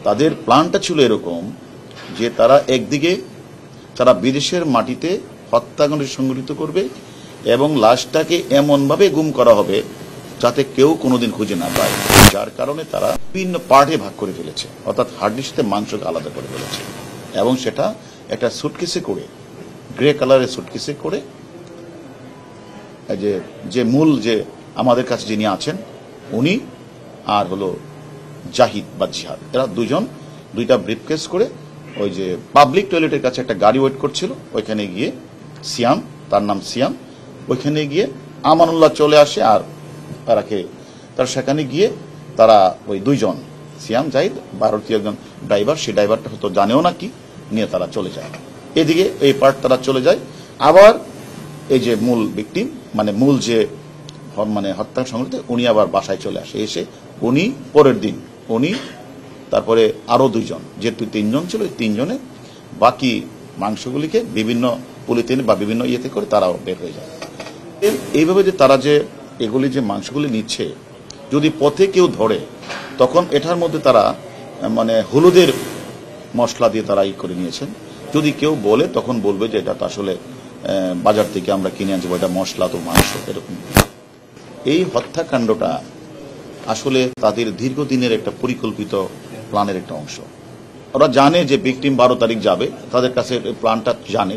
তাদের প্ল্যানটা ছিল এরকম যে তারা একদিকে তারা বিদেশের মাটিতে হত্যাকাণ্ড সংঘটিত করবে এবং লাশটাকে এমনভাবে গুম করা হবে যাতে কেউ কোনোদিন খুঁজে না পায়, যার কারণে তারা বিভিন্ন পার্টে ভাগ করে ফেলেছে, অর্থাৎ হাড্ডির সাথে মাংসকে আলাদা করে ফেলেছে এবং সেটা একটা সুটকেসে করে, গ্রে কালারের সুটকেসে করে যে মূল যে আমাদের কাছে যিনি আছেন উনি আর হলো জাহিদ বা জিহাদ, এরা দুইটা ব্রিফকেস করে ওই যে পাবলিক টয়লেটের কাছে একটা গাড়ি ওয়েট করছিল, ওইখানে গিয়ে সিয়াম, তার নাম সিয়াম, ওইখানে গিয়ে আমানুল্লাহ চলে আসে আর তারাকে তার সেখানে গিয়ে তারা ওই দুইজন সিয়াম জাহিদ ভারতীয় একজন ড্রাইভার, সেই ড্রাইভারটা হয়তো জানেও না কি নিয়ে তারা চলে যায়। এদিকে এই পার্ট তারা চলে যায়। আবার এই যে মূল ভিকটিম মানে মূল যে হত্যা সংঘটিত উনি আবার বাসায় চলে আসে, এসে উনি পরের দিন উনি তারপরে আরো দুইজন, যেহেতু তিনজন ছিল ওই তিনজনে বাকি মাংসগুলিকে বিভিন্ন পলিথিন বা বিভিন্ন ইয়েতে করে তারাও বের হয়ে যায়। এইভাবে যে তারা যে এগুলি যে মাংসগুলি নিচ্ছে, যদি পথে কেউ ধরে তখন এটার মধ্যে তারা হলুদের মশলা দিয়ে তারা করে নিয়েছেন। যদি কেউ বলে তখন বলবে যে এটা তো আসলে বাজার থেকে আমরা কিনে আনছি, এটা মশলা তো মাংস এরকম। এই হত্যাকাণ্ডটা আসলে তাদের দীর্ঘদিনের একটা পরিকল্পিত প্ল্যানের একটা অংশ। ওরা জানে যে ভিকটিম 12 তারিখ যাবে, তাদের কাছে প্ল্যানটা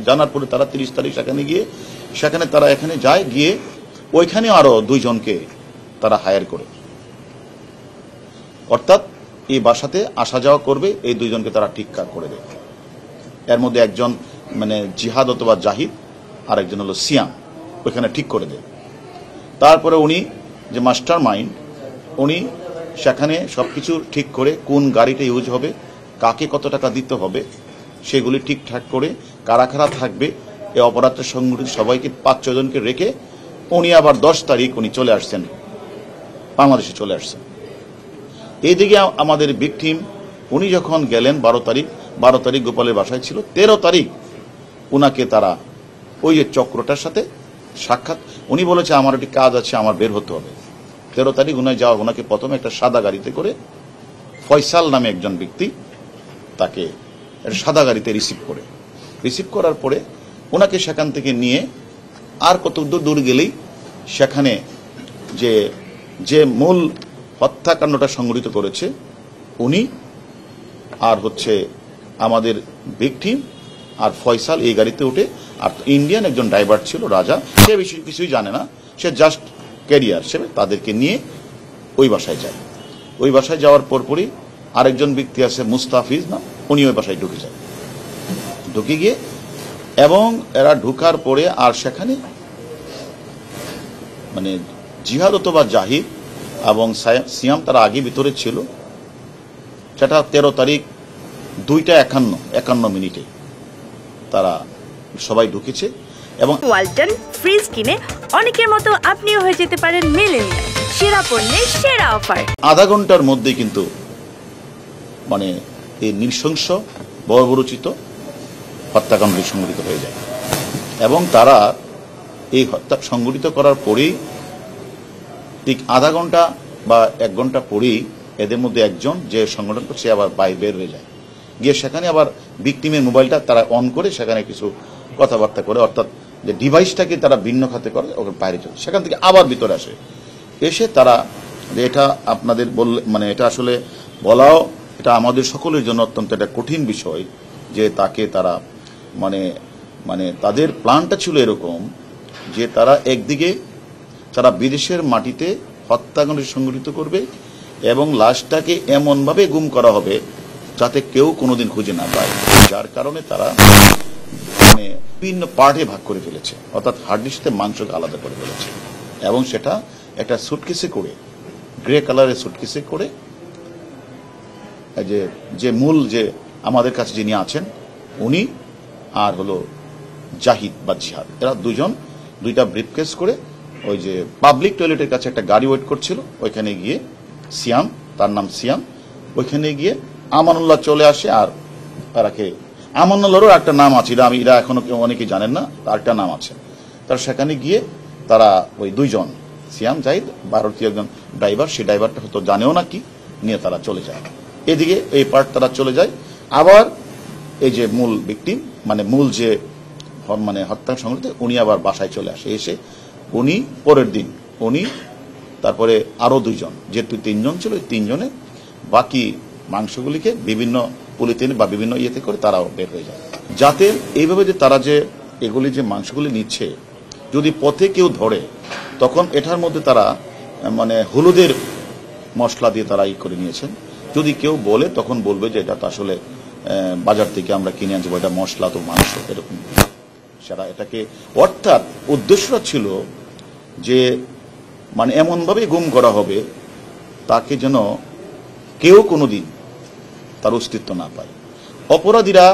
জানার পরে তারা 30 তারিখ সেখানে তারা এখানে যায়, গিয়ে ওইখানে আরো দুইজনকে তারা হায়ার করে, অর্থাৎ এই বাসাতে আসা যাওয়া করবে এই দুইজনকে তারা ঠিকঠাক করে দেয়। এর মধ্যে একজন জিহাদ অথবা জাহিদ আর একজন হলো সিয়াম, ওইখানে ঠিক করে দেয়। তারপরে উনি যে মাস্টার মাইন্ড, উনি সেখানে সবকিছু ঠিক করে কোন গাড়িটা ইউজ হবে, কাকে কত টাকা দিতে হবে সেগুলি ঠিকঠাক করে, কারা কারা থাকবে এই অপরাধটা সংগঠিত সবাইকে 5-6 জনকে রেখে উনি আবার 10 তারিখ উনি চলে আসছেন, বাংলাদেশে চলে আসছেন। এইদিকে আমাদের ভিকটিম উনি যখন গেলেন 12 তারিখ গোপালের বাসায় ছিল, 13 তারিখ উনাকে তারা ওই যে চক্রটার সাথে সাক্ষাৎ, উনি বলেছে আমার একটি কাজ আছে, আমার বের হতে হবে। 13 তারিখ ওনাকে প্রথমে একটা সাদা গাড়িতে করে ফয়সাল নামে একজন ব্যক্তি তাকে সাদা গাড়িতে রিসিভ করার পরে ওনাকে সেখান থেকে নিয়ে আর কত দূর গেলেই সেখানে যে মূল হত্যাকাণ্ডটা সংঘটিত করেছে উনি আর আমাদের ভিকটিম আর ফয়সাল এই গাড়িতে উঠে, আর ইন্ডিয়ান একজন ড্রাইভার ছিল রাজা, সে কিছুই জানে না, সে জাস্ট ক্যারিয়ার হিসেবে তাদেরকে নিয়ে ওই বাসায় যায়। ওই বাসায় যাওয়ার পরপরই আরেকজন ব্যক্তি আছে মুস্তাফিজ না, উনি ওই বাসায় ঢুকে গিয়ে এবং এরা ঢুকার পরে আর সেখানে জিহাদ অথবা জাহিদ এবং সিয়াম তারা আগে ভিতরে ছিল। সেটা 13 তারিখ 2:51 তারা সবাই ঢুকেছে। এবং ওয়ালটন ফ্রিজ কিনে অনেকের মতো আপনিও হয়ে যেতে পারেন মিলেনিয়াল, সেরা পণ্যের সেরা অফার। আধা ঘন্টার মধ্যে কিন্তু এই নৃশংস বর্বরোচিত হত্যাকাণ্ড সংঘটিত হয়ে যায় এবং তারা এই হত্যা সংঘটিত করার পরেই ঠিক আধা ঘন্টা বা 1 ঘন্টা পরেই এদের মধ্যে একজন যে সংগঠন করছে আবার বের হয়ে যায়, গিয়ে সেখানে আবার ভিকটিমের মোবাইলটা তারা অন করে সেখানে কিছু কথাবার্তা করে, অর্থাৎ যে ডিভাইসটাকে তারা ভিন্ন খাতে করে ওকে বাইরে চলে, সেখান থেকে আবার ভিতরে এসে তারা এটা আপনাদের বললে এটা আসলে বলাও এটা আমাদের সকলের জন্য অত্যন্ত একটা কঠিন বিষয় যে তাকে তারা তাদের প্ল্যানটা ছিল এরকম যে তারা একদিকে তারা বিদেশের মাটিতে হত্যাকাণ্ড সংঘটিত করবে এবং লাশটাকে এমনভাবে গুম করা হবে যাতে কেউ কোনোদিন খুঁজে না পায়, যার কারণে তারা বিভিন্ন পার্টে ভাগ করে ফেলেছে, অর্থাৎ হাড্ডির সাথে মাংসকে আলাদা করে ফেলেছে এবং সেটা একটা সুটকেসে করে, গ্রে কালারের সুটকেসে করে যে মূল যে আমাদের কাছে যিনি আছেন উনি আর হলো জাহিদ বা জিহাদ, এরা দুইটা ব্রিফকেস করে ওই যে পাবলিক টয়লেটের কাছে একটা গাড়ি ওয়েট করছিল, ওইখানে গিয়ে সিয়াম, তার নাম সিয়াম, ওইখানে গিয়ে আমানুল্লাহ চলে আসে আর তারাকে আমানুল্লাহরও একটা নাম আছে, এরা এখনো অনেকেই জানেন না, তার একটা নাম আছে। তার সেখানে গিয়ে তারা ওই দুইজন সিয়াম জাহিদ ভারতীয় একজন ড্রাইভার, সেই ড্রাইভারটা হয়তো জানেও না কি নিয়ে তারা চলে যায়। এদিকে এই পার্ট তারা চলে যায়। আবার এই যে মূল ভিকটিম মানে মূল যে মানে হত্যা সংঘটিত, উনি আবার বাসায় চলে আসে। এসে উনি পরের দিন উনি তারপরে আরো দুইজন, যেহেতু তিনজন ছিল, এই তিনজনে বাকি মাংসগুলিকে বিভিন্ন পলিথিন বা বিভিন্ন ইয়েতে করে তারাও বের হয়ে যায়। যাতে এইভাবে যে তারা যে এগুলি যে মাংসগুলি নিচ্ছে, যদি পথে কেউ ধরে তখন এটার মধ্যে তারা মানে হলুদের মশলা দিয়ে তারা ই করে নিয়েছেন। যদি কেউ বলে তখন বলবে যে এটা তো আসলে বাজার থেকে আমরা কিনে আনছি, এটা মশলা তো মাংস, এরকম সেটা এটাকে। অর্থাৎ উদ্দেশ্যটা ছিল যে মানে এমনভাবে গুম করা হবে তাকে যেন কেউ কোনোদিন তার অস্তিত্ব না পায়। অপরাধীরা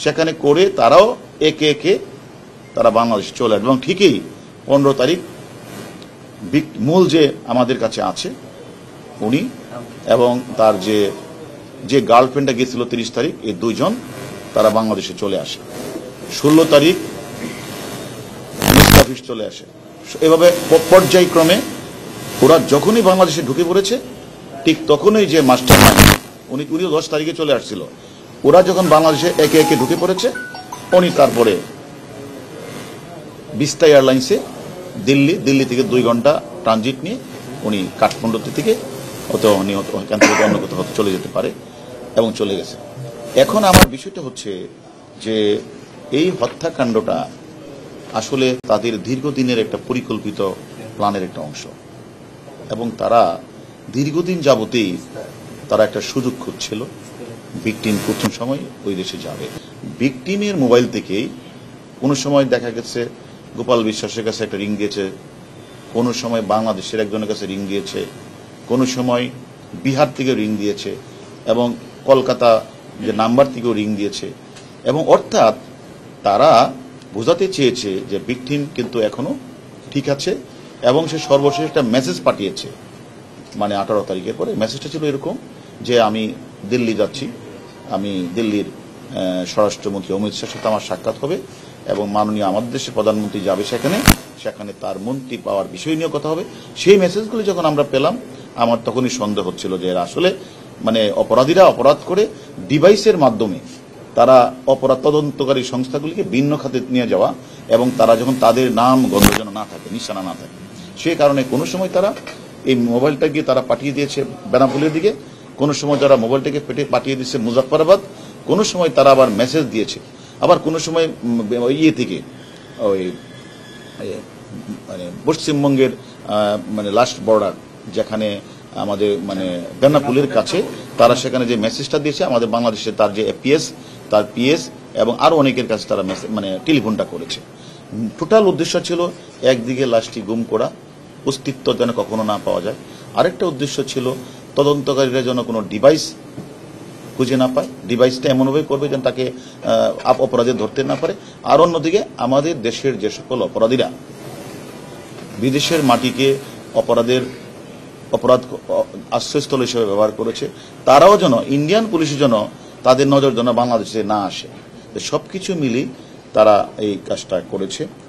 সেখানে করে তারাও একে একে তারা বাংলাদেশ চলে আসবে। এবং ঠিকই 15 তারিখ মূল যে আমাদের কাছে আছে উনি এবং তার যে গার্লফ্রেন্ডটা গিয়েছিল 30 তারিখ, এই দুইজন তারা বাংলাদেশে চলে আসে। 16 তারিখ অফিস চলে আসে। এভাবে পর্যায়ক্রমে ওরা যখনই বাংলাদেশে ঢুকে পড়েছে ঠিক তখনই যে মাস্টার উনিও 10 তারিখে চলে আসছিল। ওরা যখন বাংলাদেশে একে একে ঢুকে পড়েছে, উনি তারপরে বিস্তা এয়ারলাইন্সে দিল্লি থেকে 2 ঘন্টা ট্রানজিট নিয়ে উনি কাঠমান্ডু থেকে উনি ওখান থেকে অন্য কোথাও চলে যেতে পারে এবং চলে গেছে। এখন আমার বিষয়টা হচ্ছে যে এই হত্যাকাণ্ডটা আসলে তাদের দীর্ঘদিনের একটা পরিকল্পিত প্ল্যানের একটা অংশ, এবং তারা দীর্ঘদিন যাবতেই তারা একটা সুযোগ খুঁজছিল। ভিকটিম প্রথম সময় ওই দেশে যাবে, ভিকটিমের মোবাইল থেকেই কোনো সময় দেখা গেছে গোপাল বিশ্বাসের কাছে একটা রিং দিয়েছে, কোনো সময় বাংলাদেশের একজনের কাছে রিং দিয়েছে, কোনো সময় বিহার থেকে রিং দিয়েছে, এবং কলকাতা যে নাম্বার থেকেও রিং দিয়েছে। এবং অর্থাৎ তারা বোঝাতে চেয়েছে যে ভিকটিম কিন্তু এখনো ঠিক আছে। এবং সে সর্বশেষ একটা মেসেজ পাঠিয়েছে মানে 18 তারিখের পরে। মেসেজটা ছিল এরকম যে আমি দিল্লি যাচ্ছি, আমি দিল্লির স্বরাষ্ট্রমন্ত্রী অমিত শাহের সাথে আমার সাক্ষাৎ হবে এবং মাননীয় আমাদের দেশের প্রধানমন্ত্রী যাবে সেখানে তার মন্ত্রী পাওয়ার বিষয় নিয়ে কথা হবে। সেই মেসেজগুলি যখন আমরা পেলাম আমার তখনই সন্দেহ হচ্ছিল যে এরা আসলে মানে অপরাধীরা অপরাধ করে ডিভাইসের মাধ্যমে তারা অপরাধ তদন্তকারী সংস্থাগুলিকে ভিন্ন খাতে নিয়ে যাওয়া, এবং তারা যখন তাদের নাম গন্ধ যেন না থাকে, নিশানা না থাকে, সেই কারণে কোনো সময় তারা এই মোবাইলটাকে তারা পাঠিয়ে দিয়েছে বেনাপোলের দিকে, কোনো সময় তারা মোবাইলটাকে পাঠিয়ে দিয়েছে মুজাফফরাবাদ, কোনো সময় তারা আবার মেসেজ দিয়েছে, আবার কোনো সময় ইয়ে থেকে ওই মানে পশ্চিমবঙ্গের মানে লাস্ট বর্ডার যেখানে আমাদের মানে বেনাপোলের কাছে তারা সেখানে যে মেসেজটা দিয়েছে আমাদের বাংলাদেশে তার যে এপিএস তার পিএস এবং আরো অনেকের কাছে তারা মানে টেলিফোনটা করেছে। টোটাল উদ্দেশ্য ছিল একদিকে লাশটি গুম করা, অস্তিত্ব যেন কখনো না পাওয়া যায়, আরেকটা উদ্দেশ্য ছিল তদন্তকারীরা যেন কোনো ডিভাইস খুঁজে না পায়, ডিভাইসটা এমনভাবে করবে যেন তাকে অপরাধী ধরতে না পারে। আর অন্যদিকে আমাদের দেশের যে সকল অপরাধীরা বিদেশের মাটিকে অপরাধ আশ্রয়স্থল হিসেবে ব্যবহার করেছে, তারাও যেন ইন্ডিয়ান পুলিশের জন্য তাদের নজর যেন বাংলাদেশে না আসে। সবকিছু মিলিয়ে তারা এই কাজটা করেছে।